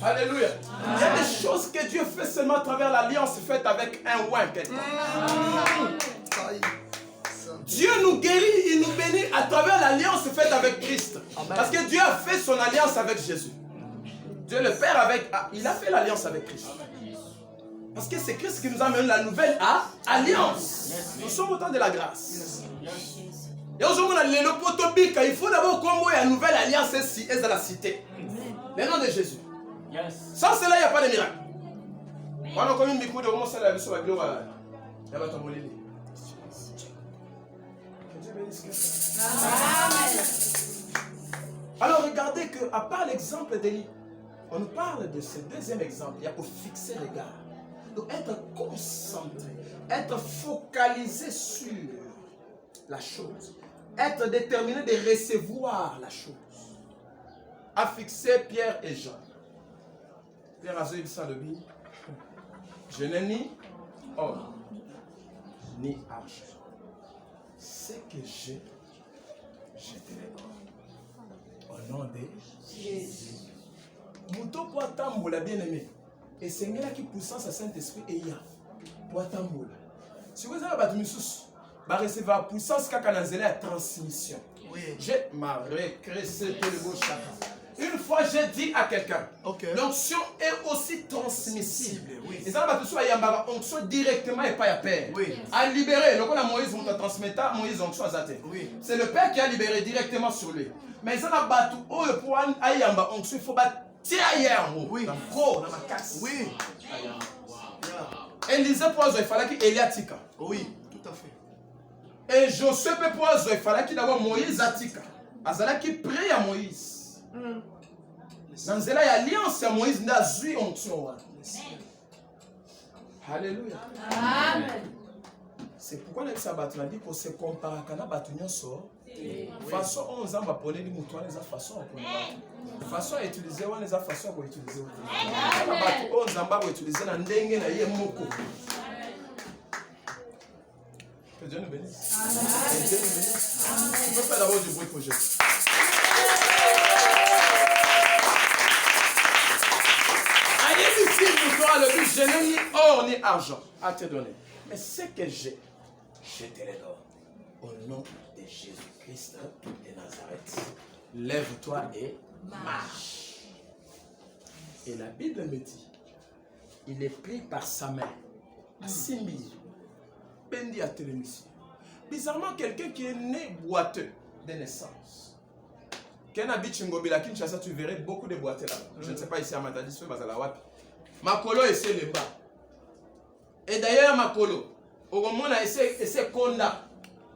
Alléluia. Il y a des choses que Dieu fait seulement à travers l'alliance faite avec un ouin. Dieu nous guérit, il nous bénit à travers l'alliance faite avec Christ. Parce que Dieu a fait son alliance avec Jésus. Dieu le Père il a fait l'alliance avec Christ. Parce que c'est Christ qui nous amène la nouvelle alliance. Nous sommes au temps de la grâce. Et aujourd'hui, il faut d'abord qu'on voit la nouvelle alliance ici, et dans la cité. Le nom de Jésus. Sans cela, il n'y a pas de miracle. Alors regardez qu'à part l'exemple d'Élie, on nous parle de ce deuxième exemple. Il y a pour fixer les gars. Donc être concentré, être focalisé sur la chose, être déterminé de recevoir la chose. A fixé Pierre et Jean. Pierre a dit ça le dit. Je n'ai ni or, ni argent. Ce que j'ai, je te le donne. Au nom de Jésus. Mouto pour tamboula bien aimé. Et c'est là qui puissance à Saint-Esprit et il y a pour tamboula. Si vous avez battu Moussous, va recevoir puissance quand on a la transmission. J'ai ma récrécé le beau chakra. Une fois, j'ai dit à quelqu'un, l'onction est aussi transmissible. Et ça va tout à onction directement et pas à père. À libérer, le Moïse vous transmet Moïse onction à Zate. C'est le Père qui a libéré directement sur lui. Mais ça va battu au point à yamba onction, il faut battre ailleurs. Dans ma casse. Élisée poison, il fallait qu'il Eliatika. Oui, tout à fait. Et Josué peut poison, il fallait qu'il d'abord Moïse atika. Azala qui prie à Moïse. Dans cette alliance, Moïse n'a pas onction. Alléluia. Amen. C'est pourquoi on a dit qu'on se compare à la bâtonnière sort. Façon 11 ans, on va prendre les moutons, les façons façon à utiliser, on les a façon à utiliser. 11 ans, on va utiliser dans dengue na yé moko. Que Dieu nous bénisse. Que Dieu nous bénisse. On peut faire d'abord du bruit pour Jésus. Le but, je n'ai ni or ni argent à te donner. Mais ce que j'ai, je te le donne. Au nom de Jésus-Christ de Nazareth. Lève-toi et marche. Et la Bible me dit, il est pris par sa main à 6 000. Pendi à télémission. Bizarrement, quelqu'un qui est né boiteux de naissance. Quand habite Chingobila Kinshasa, tu verrais beaucoup de boiteux là. Je ne sais pas ici à Matadi, sur Bazalawapi. Makolo essaie le bas. Et d'ailleurs, Makolo, au moment où on a essayé Konda,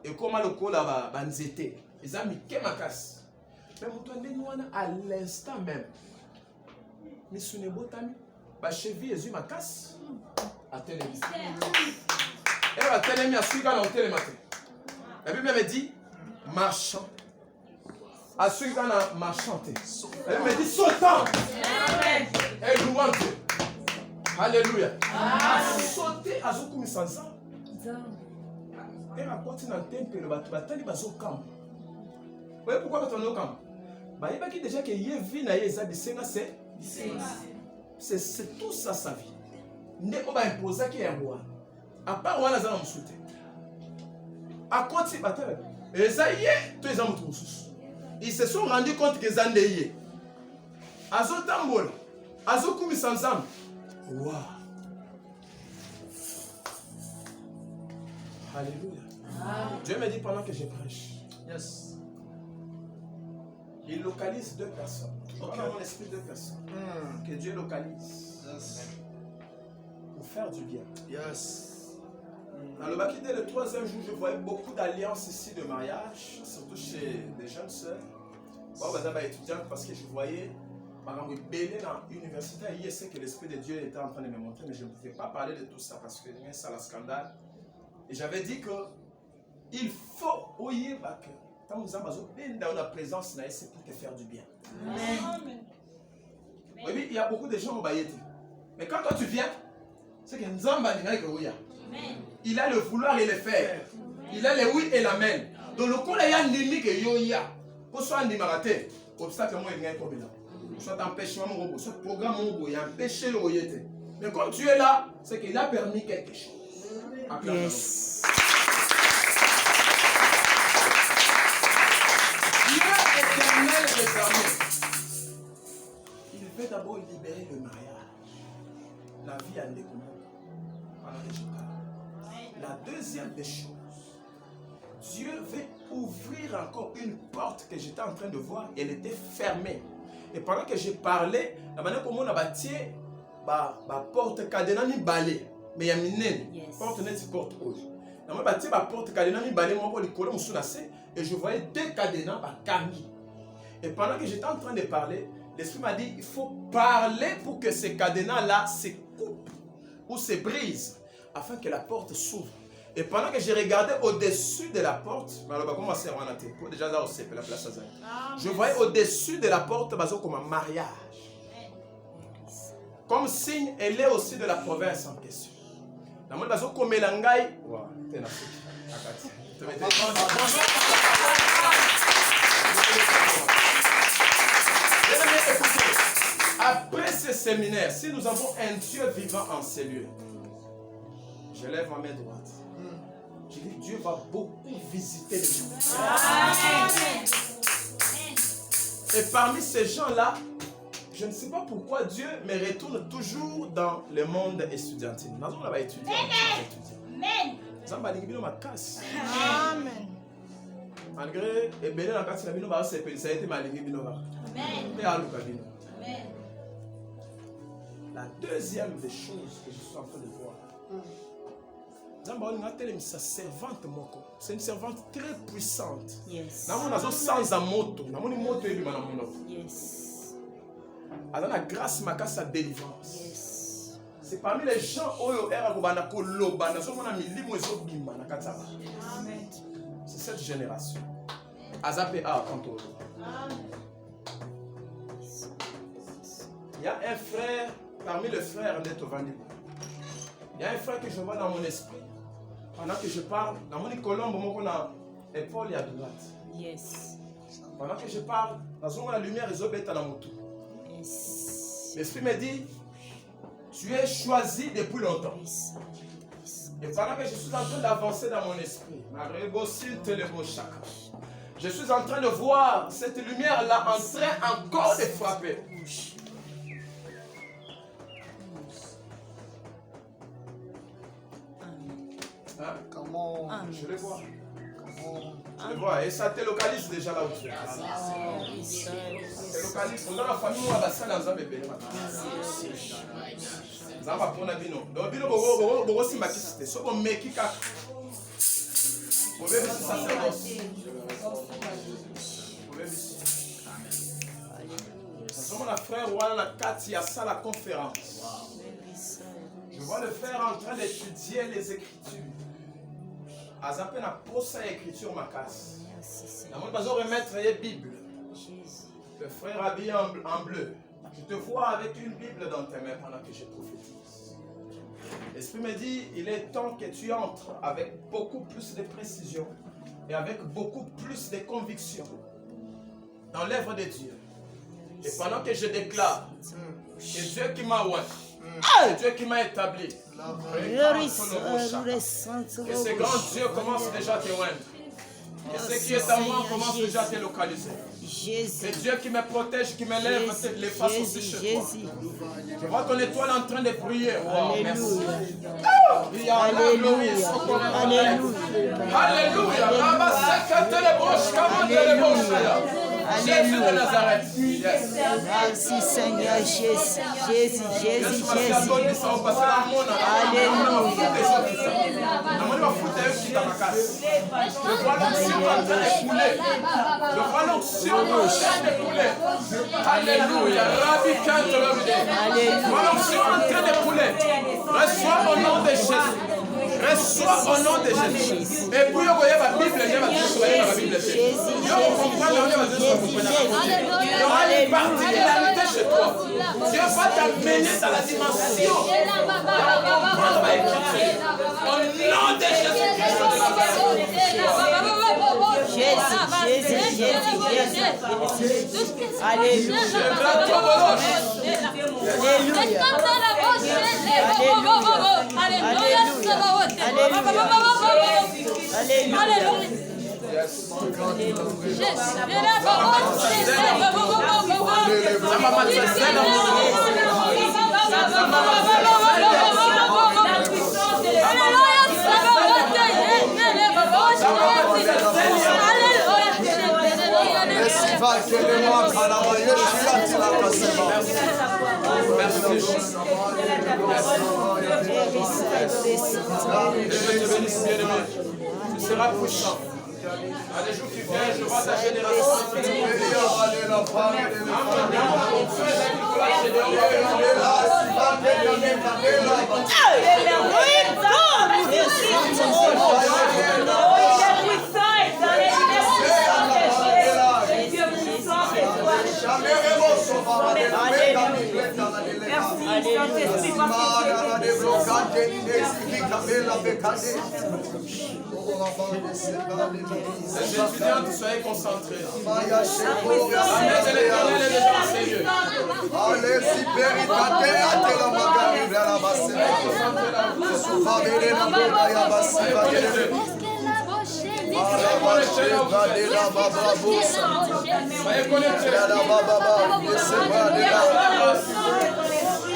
et comment le Kola va nzete, ils ont mis Kemakas. Mais à l'instant même, mais ce n'est pas ma cheville est ma casse à télévision. Et la télévision a suivi dans le télématin. La Bible me dit marchand. A suivi dans la marchante. Elle me dit sautant. Et louant Dieu. Alléluia. Sauter à Zokoumi sans ça. Et raconter dans le temple, le bâtiment, bazo camp. Vous voyez pourquoi on est au camp? Bah, il y a déjà que Yevi na Yeza de Senga, c'est tout ça sa vie. Ne on va imposer qu'il y a un roi. À part on a un soutien. À côté bataille. Et ça y est, tous les hommes tous. Ils se sont rendus compte que ça n'est yé. Azo tambol, azo koumi sanzam. Wow. Alléluia. Dieu me dit pendant que je prêche. Yes. Il localise 2 personnes. Okay. Dans mon esprit 2 personnes. Que Dieu localise. Yes. Pour faire du bien. Yes. Dans le Baki, dès le 3e jour, je voyais beaucoup d'alliances ici de mariage, surtout chez des jeunes sœurs. Moi, je suis étudiant parce que je voyais, par exemple, Béné dans l'université, hier, c'est que l'Esprit de Dieu était en train de me montrer, mais je ne pouvais pas parler de tout ça parce que c'est un scandale. Et j'avais dit que il faut oyer que quand nous avons dans la présence, c'est pour te faire du bien. Amen. Oui, il y a beaucoup de gens au Bayéti. Mais quand toi tu viens, c'est que Nzamba il a le vouloir et le faire. Il a le oui et l'amen. Donc le coup là, il y a un ennemi que yoya. Pour soit un démaraté, obstacle moi il gagne comme là. Soit empêchement mon soit programme mon il empêché le royauté. Mais quand tu es là, c'est qu'il a permis quelque chose. Yes. Dieu éternel désormais. Il veut d'abord libérer le mariage. La vie à l'économie. Pendant que je parle. La deuxième des choses. Dieu veut ouvrir encore une porte que j'étais en train de voir. Elle était fermée. Et pendant que j'ai parlé, la manière comment on a bâti la porte cadena ni balé. Mais il y a une porte net porte rouge. La manière bâti la porte cadena ni balé, moi, et je voyais deux cadenas kami. Et pendant que j'étais en train de parler, l'Esprit m'a dit il faut parler pour que ces cadenas-là se coupent ou se brisent afin que la porte s'ouvre. Et pendant que j'ai regardé au-dessus de la porte, je voyais au-dessus de la porte comme un mariage. Comme signe, elle est aussi de la province en question. Après ce séminaire, si nous avons un Dieu vivant en ces lieux, je lève ma main droite. Je dis, Dieu va beaucoup visiter les gens. Et parmi ces gens-là, je ne sais pas pourquoi Dieu me retourne toujours dans le monde étudiantil. Nous allons là-bas étudier. Amen. Malgré la deuxième des choses que je suis en train de voir, sa servante moko. C'est une servante très puissante. Yes. Sans amoto. Yes. Elle a la grâce ma sa délivrance. Yes. C'est parmi les gens c'est cette génération. Azapé a il y a un frère parmi les frères d'Etovani. Il y a un frère que je vois dans mon esprit. Pendant que je parle, dans mon colombe, mon épaule est à droite. Yes. Pendant que je parle, dans la lumière, ils ont bêta dans mon tout. Yes. L'esprit me dit, tu es choisi depuis longtemps. Et pendant que je suis en train d'avancer dans mon esprit, je suis en train de voir cette lumière-là en train encore de frapper. Hein? Comment? Je le vois. Comment? Je le vois. Et ça te localise déjà là où tu es. Ça te localise. Dans la famille, on va passer dans un bébé. Zamba pona bino. Donc bino bogo si makisite. So bo mekika. Bobé bisi sacerdoce. Bobé bisi. Nous sommes la frère Wana la kati ya sa la conférence. Je vois le frère en train d'étudier les écritures. Azapé na posa écriture ma casse. La monde va remettre la Bible. Le frère habillé en bleu. Je te vois avec une Bible dans tes mains pendant que je prophétise. L'Esprit me dit, il est temps que tu entres avec beaucoup plus de précision et avec beaucoup plus de conviction dans l'œuvre de Dieu. Et pendant que je déclare que Dieu qui m'a oint, que Dieu qui m'a établi, que ce grand Dieu commence déjà à te oindre. Et ce qui est à moi commence déjà à te localiser. C'est Dieu qui me protège, qui me lève les faces aussi chez toi. Je vois ton étoile en train de briller. Wow, merci. Alléluia. Alléluia. Jésus de Nazareth. Merci Seigneur Jésus. Jésus. Alléluia. Je vois l'onction en train de couler. Je vois l'onction en train de couler. Alléluia. Rabbi Kantorobide. Je vois l'onction en train de couler. Reçois au nom de Jésus. Reçois au nom de Jésus. Et puis, vous voyez la Bible, il y a la Bible. Il y aura une particularité chez toi. Dieu va t'amener dans la dimension. Au nom de Jésus-Christ. Jésus. Alléluia. Tu seras puissant. À des jours qui viennent, je vois ta les étudiants, soyez concentrés. L'aide de l'Éternel est déjà en ces lieux. Soyez connectés.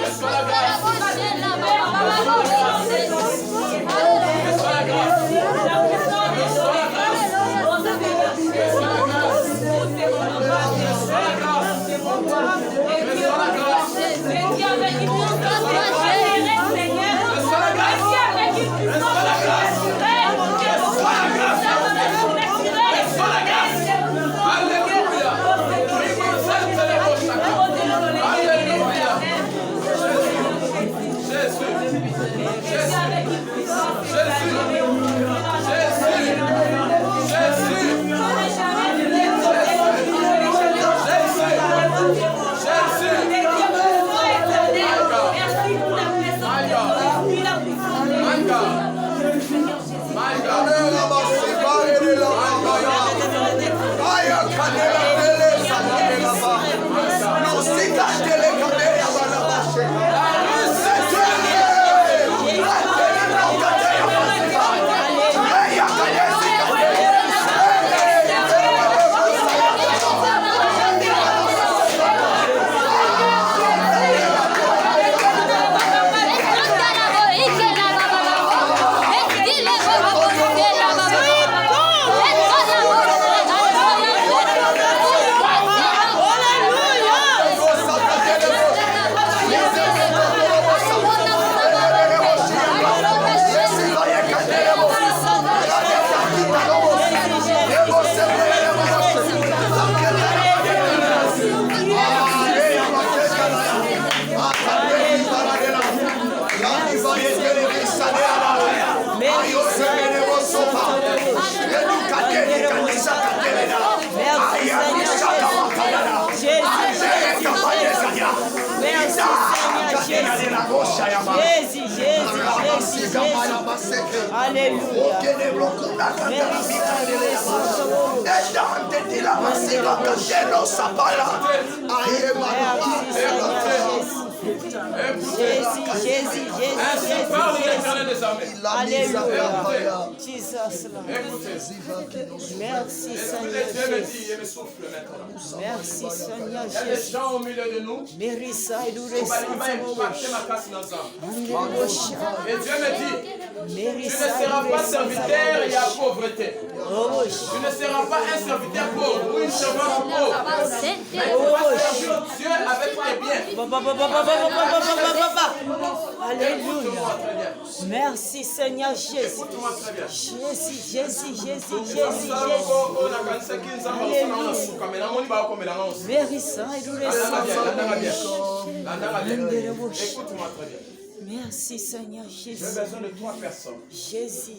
Reçois la grâce. Ainsi parle l'Éternel des armées. Alléluia. Jesus. Merci L'Esprit de Dieu me dit, Seigneur. et me souffle maintenant. Merci Seigneur Il y a des Jésus. gens au milieu de nous. Merissa et Il va impacter ma casse dans âme. Et Dieu me dit, tu ne seras pas serviteur, il y a pauvreté. Tu ne seras pas un serviteur pauvre ou une servante pauvre. Mais tu vas servir Dieu avec tes biens. Alléluia. Merci Seigneur Jésus. Écoute-moi très bien. Jésus. Merissa et Écoute-moi très bien. Merci Seigneur J'ai Jésus. besoin de 3 personnes. Jésus.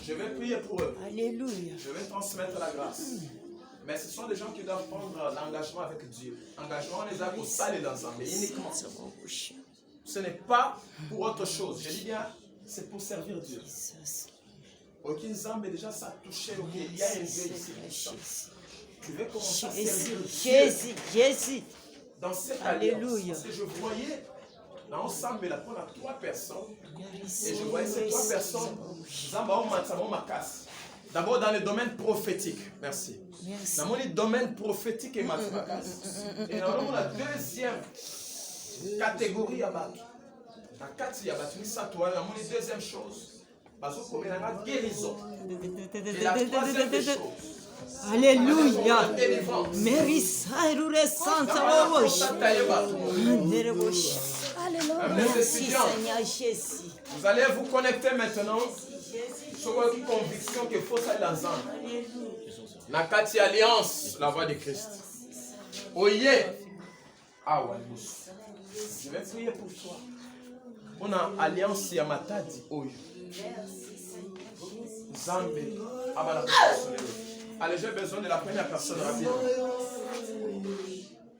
Je vais prier pour eux. Alléluia. Je vais transmettre la grâce. Mais ce sont des gens qui doivent prendre l'engagement avec Dieu. Engagement, on les a pour ça les ensemble, mais uniquement. Ce n'est pas pour autre chose. Je dis bien, c'est pour servir Dieu. Ok, Nzambe, déjà ça a touché. Ok, il y a un Dieu ici. Tu veux commencer à servir Jésus, Jésus. dans cette Alléluia. alliance. Parce que je voyais ensemble là, on a 3 personnes. Et je voyais ces 3 personnes. D'abord dans le domaine prophétique. Merci. Dans le domaine prophétique et matemacasse. Et dans la deuxième catégorie à battre. Dans 4 il y a battu ça toi. Dans la deuxième chose. Parce qu'on a la guérison. Et la troisième des choses. Alléluia. Mérissaïroure Santa Roche. Merci Seigneur Jésus. Vous allez vous connecter maintenant sur une conviction qu'il faut ça dans l'ensemble. Nakati Alliance, la voix de Christ. Oye. Ah ouais. Je vais prier pour toi. On a alliance Yamatadi. Oye. Zambé. Allez, j'ai besoin de la première personne rapidement.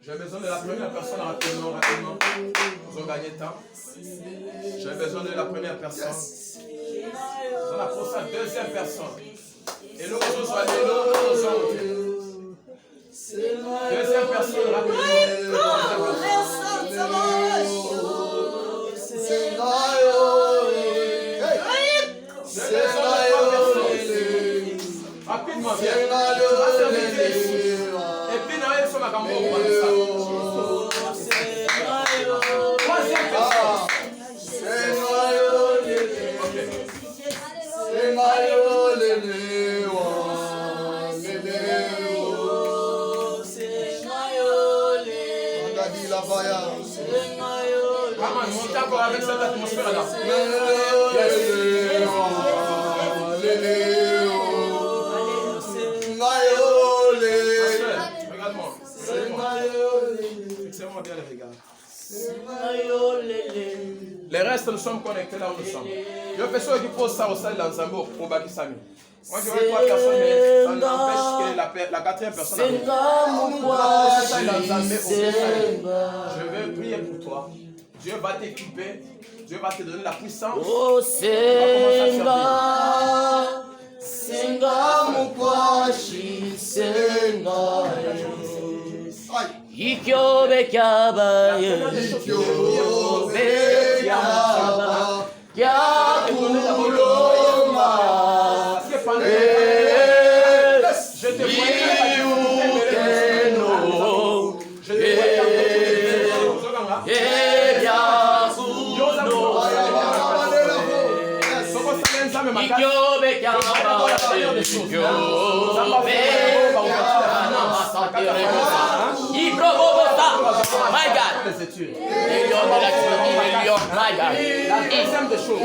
J'ai besoin de la première personne rapidement. Vous avez gagné temps. J'ai besoin de la première personne. On a pour ça deuxième personne. Et l'autre chose va aller deuxième personne rapidement. Rapidement, viens. Et puis, nous allons sur ma campagne. Troisième personne. Comment monter encore avec cette atmosphère-là? Regarde-moi. Fixez-moi bien les regards. Les restes, nous sommes connectés là où nous sommes. Il y a une personne qui pose ça au sein de l'ensemble pour Bakisami. Moi, je vois 3 personnes, mais ça n'empêche que la quatrième personne. Je vais prier pour toi. Dieu va t'équiper. Dieu va te donner la puissance. Oh Senga, Senga mukwashi Senga. Ikyo bekaba ye, ikyo bekaba, yakuloma. Je te vois. My God, my God. La deuxième des choses.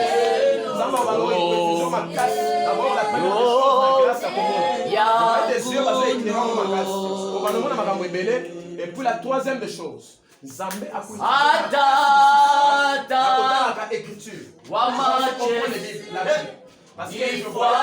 Et puis la troisième des choses. Zambé a écriture. Parce que je vois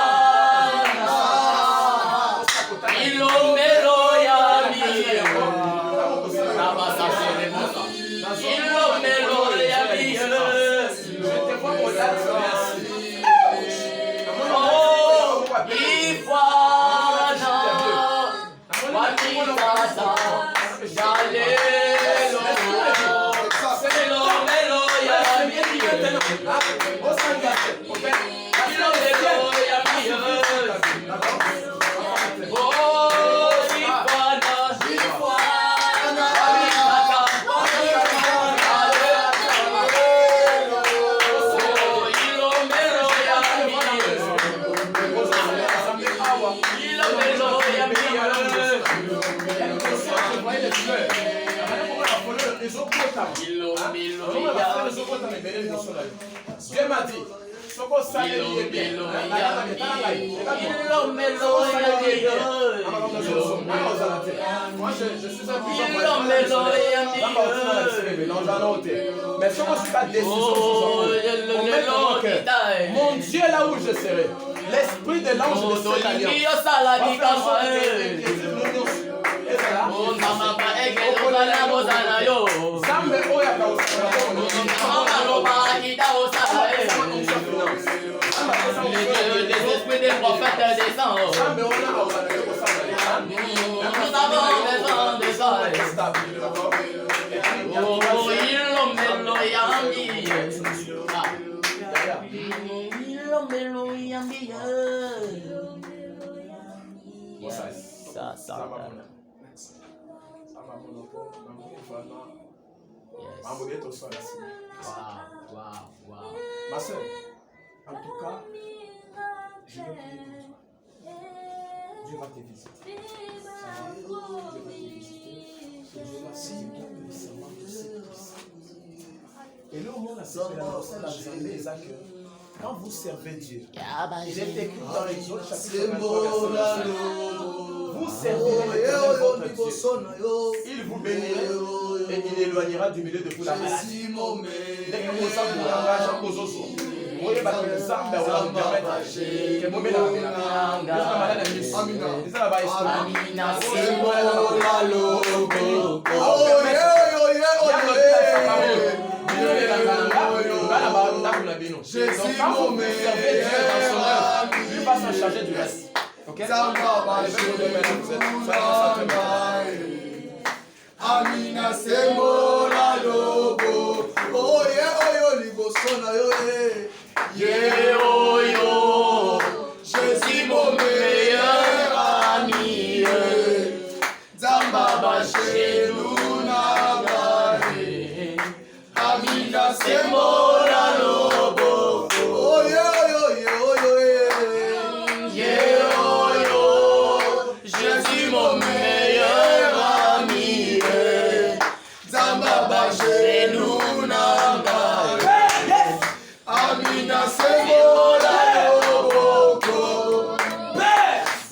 Dieu m'a dit, moi je suis un mais ce qu'on pas décision, mon Dieu là où je serai, l'esprit de l'ange de cette alliance. les prophètes descendent. Nous avons besoin de ça. Oh, il l'omelo yambi. Il l'omelo yambi. Ça. Wow. Ma soeur, en tout cas, je vais prier pour toi. Dieu va te visiter. Dieu va te visiter. Et Dieu va signifier puissamment de ses puissants. Et là, au monde, la Assemblée, quand vous servez Dieu, il est écrit dans l'Exode chapitre 23, verset 5. Vous servirez l'Éternel votre Dieu. Il vous bénira et il éloignera du milieu de vous la maladie. Dès que vous savez vous engagez en cause au son, vous voyez que les armes vous permettent que vous mettez la malade. Donc quand vous servez Dieu dans son œuvre, lui va s'en charger du reste. Ok? Amina semola lobo. Oh yeah, liboso na yo Yeah, oh yo, Jésus mon meilleur ami. Zamba bashelu na bari. Amina semola lobo. Oh yeah, Yeah, oh yo, Jésus mon meilleur ami. Zamba bashelu na bari. Amina semola lobo.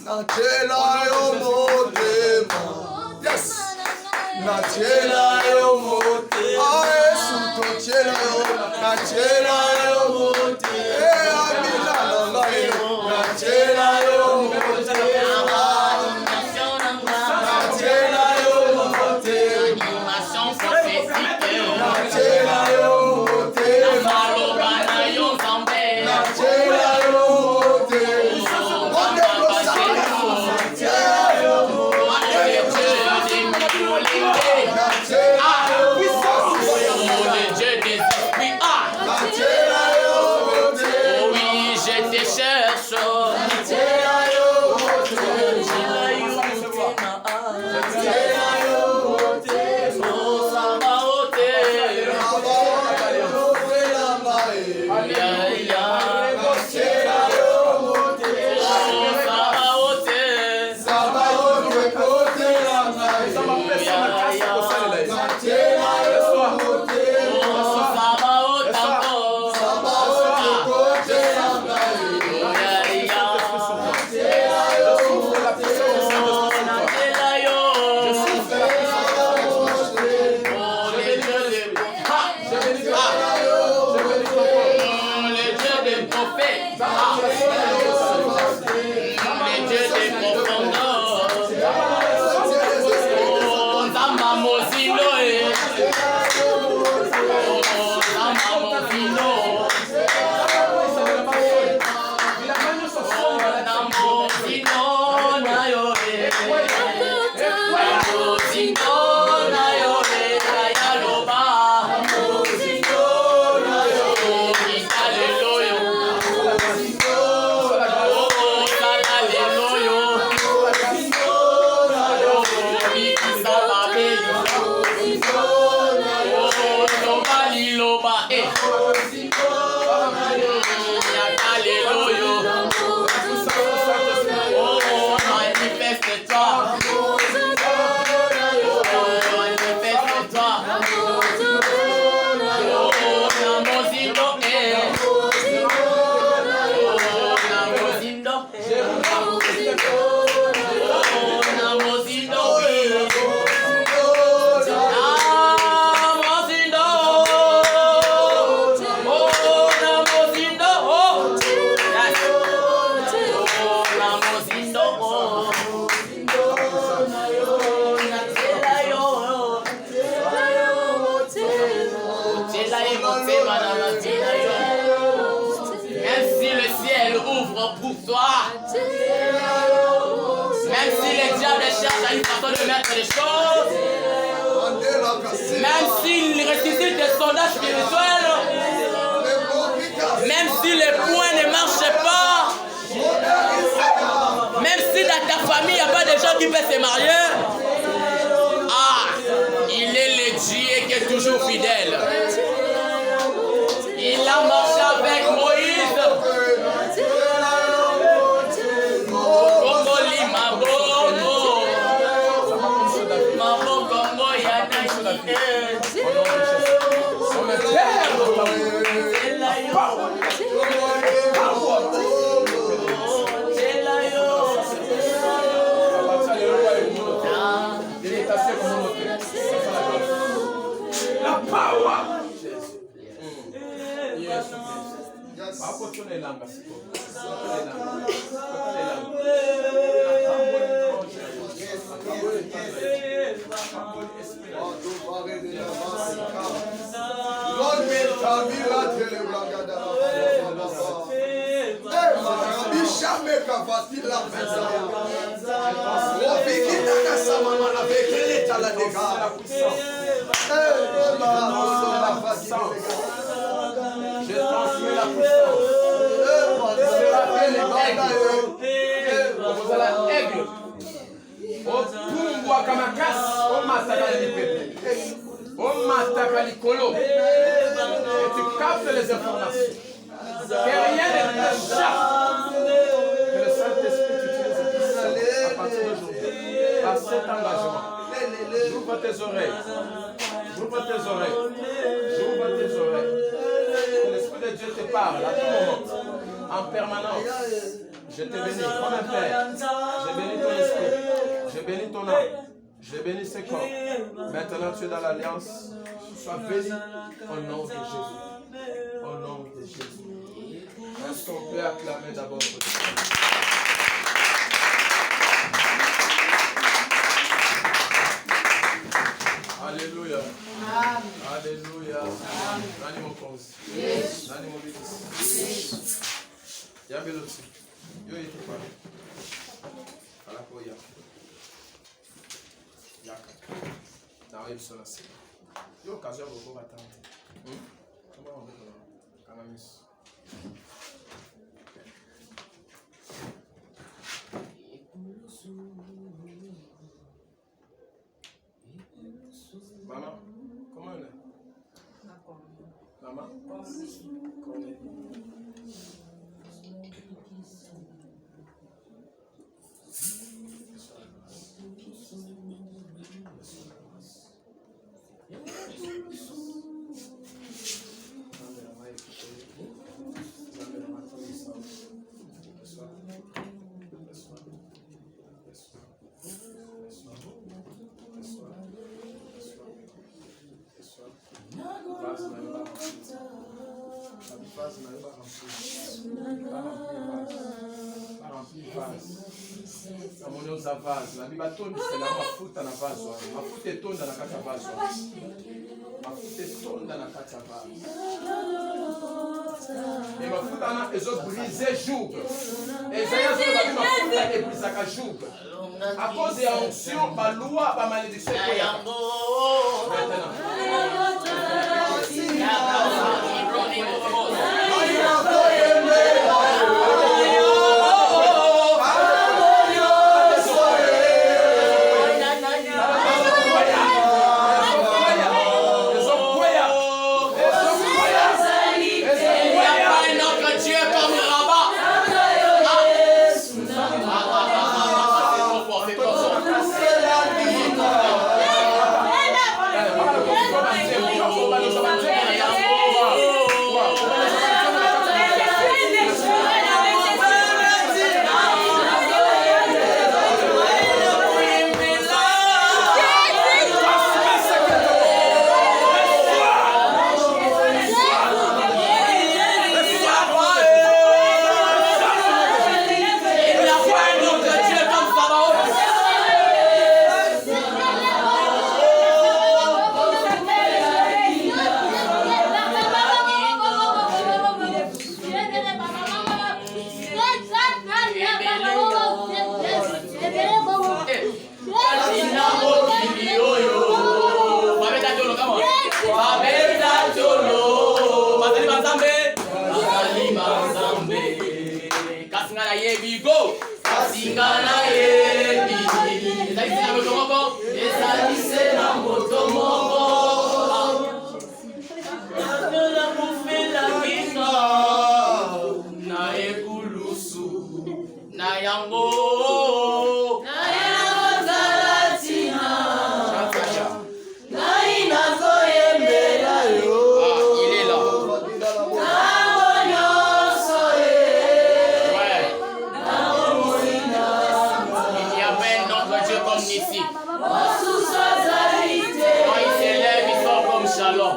Nachela yo motema. Yes. Nachela yo motema. Yesu tochela yo. Nachela yo motema. Amina yo. Nachela yo motema. Nachela yo motema. Animation prophétique. Nachela yo motema. Malobana yo zambe. Nachela yo motema. Dieu des esprits. le diable cherche à une façon de mettre les choses, même s'il ressuscite des soldats spirituels, même si les points ne marchent pas, même si dans ta famille il n'y a pas de gens qui peuvent se marier, il est le Dieu qui est toujours fidèle. Il a marché avec Moïse. La power. Je transmets la puissance. Je rappelle l'aigle. Au Pungwa Kamakas, au Matakali Pepe, au Matakali Kolo. Et tu captes les informations. Que rien ne t'échappe. Que le Saint-Esprit t'utilise à partir d'aujourd'hui. Par cet engagement. J'ouvre tes oreilles. J'ouvre tes oreilles. J'ouvre tes oreilles. Que l'Esprit de Dieu te parle à tout moment. En permanence. Je te bénis comme un Père. Je bénis ton esprit. Je bénis ton âme. Je bénis ce corps. Maintenant tu es dans l'alliance. Sois béni au nom de Jésus. Au nom de Jésus. Est-ce qu'on peut acclamer d'abord pour Dieu? Alléluia. Alléluia. Nani mokonzi. Nani mobikisi. Yabelotsi. Yo yete kwa. Alakoya. Yaka. Na yebisona se. Yo kazo boko batante. Comment on veut kana miss. Maman, comment elle est? Maman? Cornée. Na bibatondi c'est la mafuta na vaso. Mafuta etonda na kati ya vaso. Mafuta etonda na kati ya vaso. Et mafuta na ezo briser joug. Et ça zo ba mafuta et brisaka joug. À cause de la onction, ba loi, ba malédiction. Singana ye bini. Ezali na moto moko. Ezali se na moto moko. Na kufela kinga. Na ekulusu. Na yango. Na yango zalatina. Na inazo yembela yo. Il est là. Ici. Quand il s'élève, il sort comme Shalom.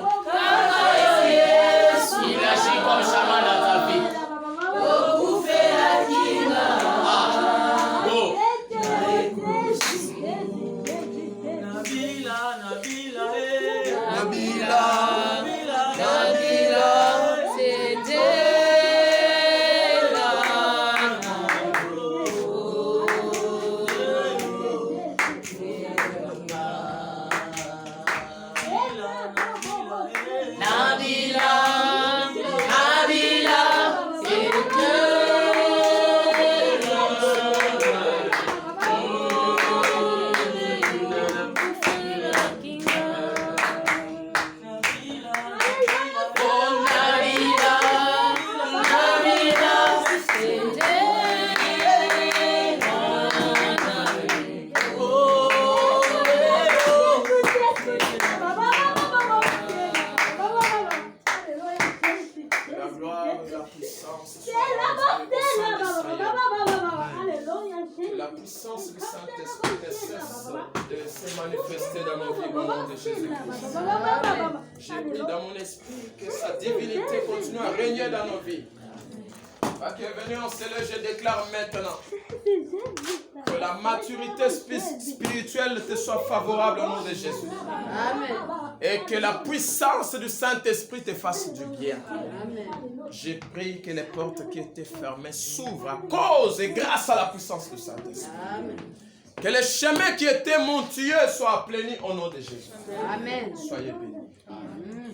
Il agit comme Shaman dans ta vie. Go. La puissance du Saint-Esprit ne cesse de se manifester dans nos vies au nom de Jésus-Christ. J'ai pris dans mon esprit que sa divinité continue à régner dans nos vies. Qui est venu en cela, je déclare maintenant que la maturité spirituelle te soit favorable au nom de Jésus. Amen. Et que la puissance du Saint-Esprit te fasse du bien. Amen. J'ai prié que les portes qui étaient fermées s'ouvrent à cause et grâce à la puissance du Saint-Esprit. Amen. Que les chemins qui étaient montueux soient aplanis au nom de Jésus. Amen. Soyez bénis. Amen.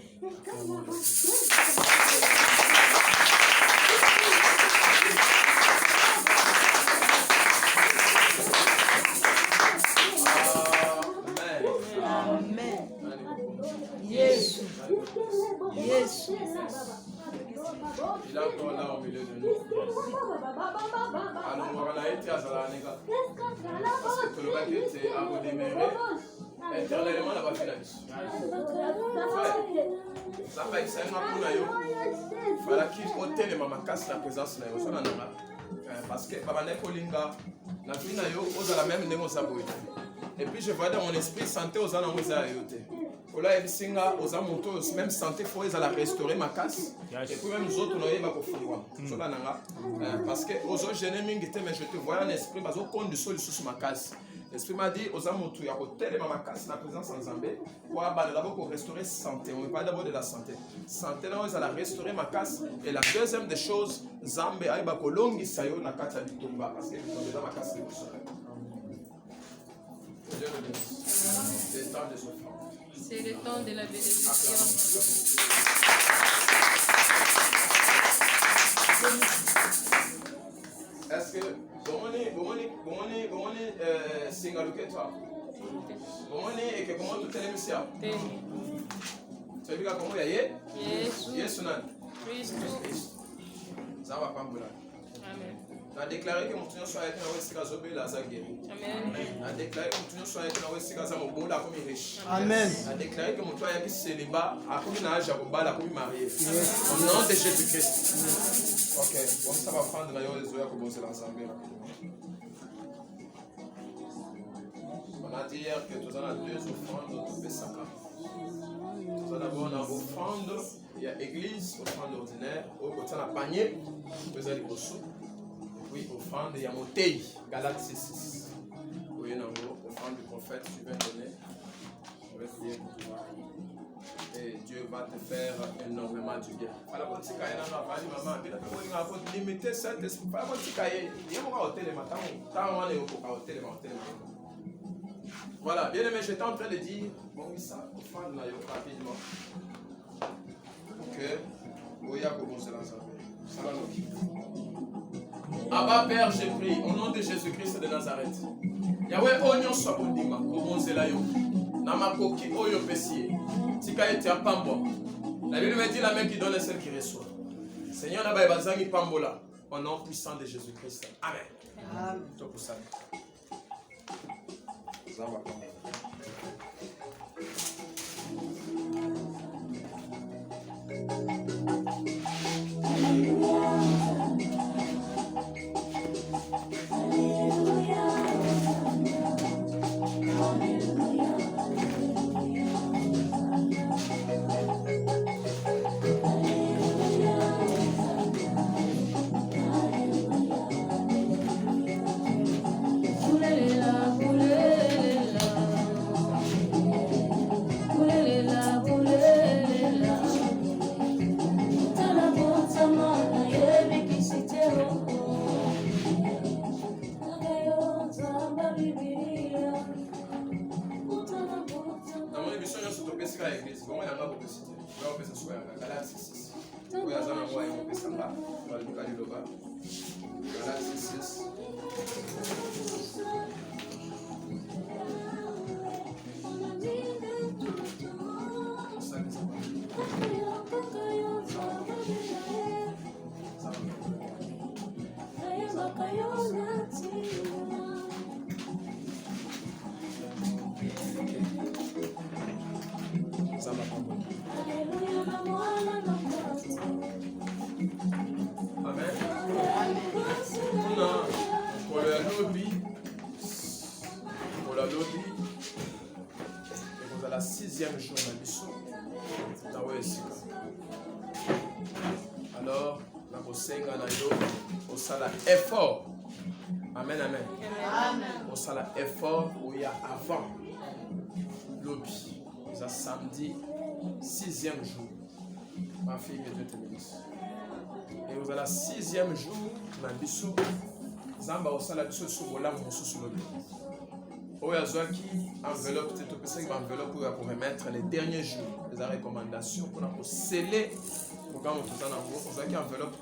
Yes. Yes. Il est encore là au milieu de nous. Alors, on va été à Zalanéga. Parce que tout le monde était à redémarrer. Éternellement, on n'a pas fait la vie. Ça va être ça, il fallait qu'il faut tellement ma casse la présence de la parce que Baba Nekolinga, la vie n'a pas la même négoce. Et puis je vois dans mon esprit santé aux années où Ola ebisinga oza moto même santé faut ils la restaurer ma casse et puis même les autres on yeba ko fungwa sola nanga parce que aux autres jeunes mingi te mais je te vois en esprit parce que condition sous ma casse l'esprit m'a dit oza moto ya ko telema ma casse la présence en Zambé pour d'abord pour restaurer santé on ne parle d'abord de la santé santé là ils la restaurer ma casse et la deuxième des choses Zambé aiba ko longi sayo na kata bitumba parce que dans ma casse c'est le temps de souffrance. C'est le temps de la bénédiction. Est-ce que Bomoni Singaluke toi Bomoni et que comment tout est émission? Tu as vu comment il y a Yes, ça va pas me Amen. On a déclaré que mon tunnel soit avec un Westika Zobé Lazagé. Amen. On a déclaré que mon tunnel soit avec un Westika Zamobola comme riche. Amen. On a déclaré que mon tunnel soit avec célibat à comme un âge à Bobala comme marié. Au nom de Jésus-Christ. Ok. Bon, ça va prendre la yole Zoya comme c'est l'ensemble. On a dit hier que tout ça a deux offrandes de Pessaka. Tout ça d'abord on a offrande. Il y a église, offrande ordinaire, au côté de la panier, vous allez au sous. Oui, offrande, il y a Motei, Galates 6. Oui, offrande du prophète, tu viens donner. Je vais prier pour toi. Et Dieu va te faire énormément du bien. Voilà, bon, si tu as maman, tu as limité cet esprit. Voilà, bon, si tu voilà, bien aimé, j'étais en train de dire, bon, oui, ça, offrande rapidement. Que Oya commence l'ensemble. Ça va nous. Abba Père, j'ai prié au nom de Jésus-Christ de Nazareth. Yahweh, onyon soit bondima, obonzela yo. Namakoki oyo pesie. Tika ete apambo. La Bible me dit la main qui donne est celle qui reçoit. Seigneur, n'a pas bazangi pambola. Au nom puissant de Jésus-Christ. Amen. Amen. Alors, la bosenga na yo, au sala effort. Amen, amen. Au sala effort où il y a avant lobby. C'est samedi, 6e jour. Ma fille, que Dieu te bénisse. Et vous avez la 6e jour, na biso, Zamba au sala biso subola mosu sur lobby. Où il y a qui enveloppe, c'est tout petit enveloppe pour remettre les derniers jours, les recommandations pour sceller. Quand on a une enveloppe,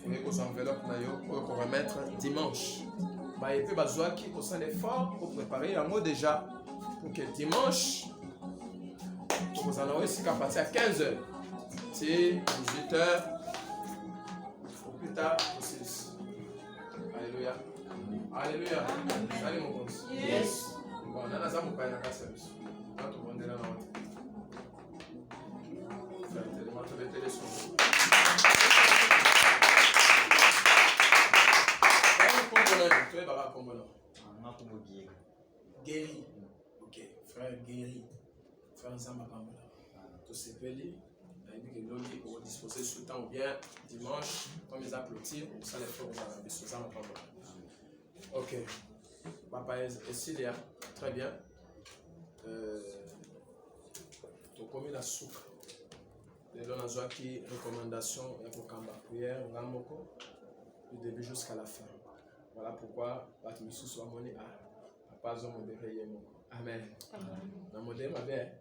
on enveloppe pour remettre dimanche. Et puis, on a un effort pour préparer un mot déjà pour que dimanche, vous en aurez à partir à 15h, 18h, ou plus tard, 6. Alléluia. Alléluia. Allez, mon gosse. Yes. Bon, on a un peu de service. Quand on est là, Guéri. Ok, frère Guéri. Frère Zamba Pamela. Tout ce pays, il y a disposer sous le temps ou bien dimanche, comme ils applaudissent, ça les fait aux Zamba Pamela. Ok. Papa et Cilia, très bien. Tu as commis la soupe. Les gens ont qui recommandation pour Kamba prière du début jusqu'à la fin. Voilà pourquoi Batimissu soit moni à pas de modéré. Amen. La modèle ma belle.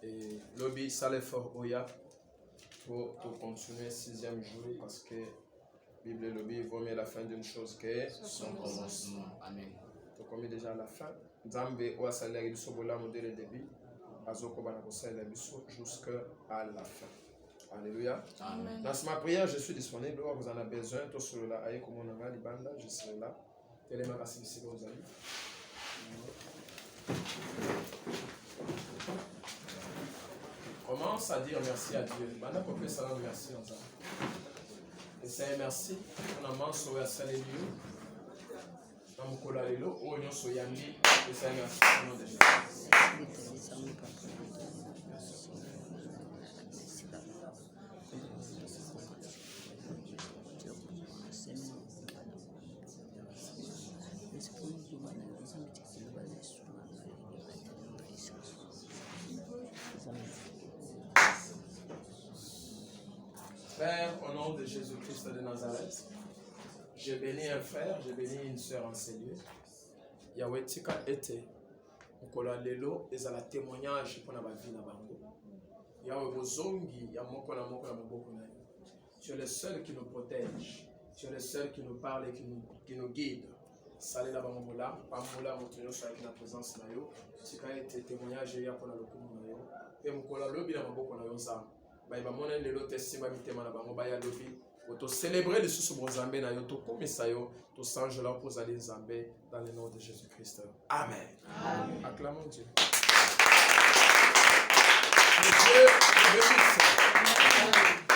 Et lobby Salefort Oya pour continuer 6e jour parce que Bible lobby vaut mieux la fin d'une chose que son commencement. Amen. Tu commis déjà à la fin. Nzambe ou salaire du sobola modèle début. Jusqu'à la fin. Alléluia. Amen. Dans ma prière, je suis disponible. Vous en avez besoin. Tout sur là, comme on a libanda, je serai là. Vous commence à dire merci à Dieu. Merci. Et c'est merci. On a mangé sur la salle de Dieu. On a collé l'eau. On a sur Yandi. Et c'est merci. On a déjà. Père, au nom de Jésus-Christ de Nazareth, je bénis un frère, je bénis une sœur en Seigneur. Yahweh tika ete, ukola lelo, ezala témoignage pour la vie na bango. Yahweh bozongi, ya moko na maboko na yo. Tu es le seul qui nous protège. Tu es le seul qui nous parle et qui nous guide. Salut la bamoula, bamoula retenir sur la présence na yo. Tu as été témoignage hier pour la lokumu na yo. Et mon kola lobi na maboko na yo sam. Ba iba mona lelo testima mitema na bango ba ya lobi. Pour célébrer le sous Zambé na yo to komisa yo to sange là pour aller Zambé dans le nom de Jésus-Christ. Amen. Amen. Acclamons Dieu. Que Dieu bénisse.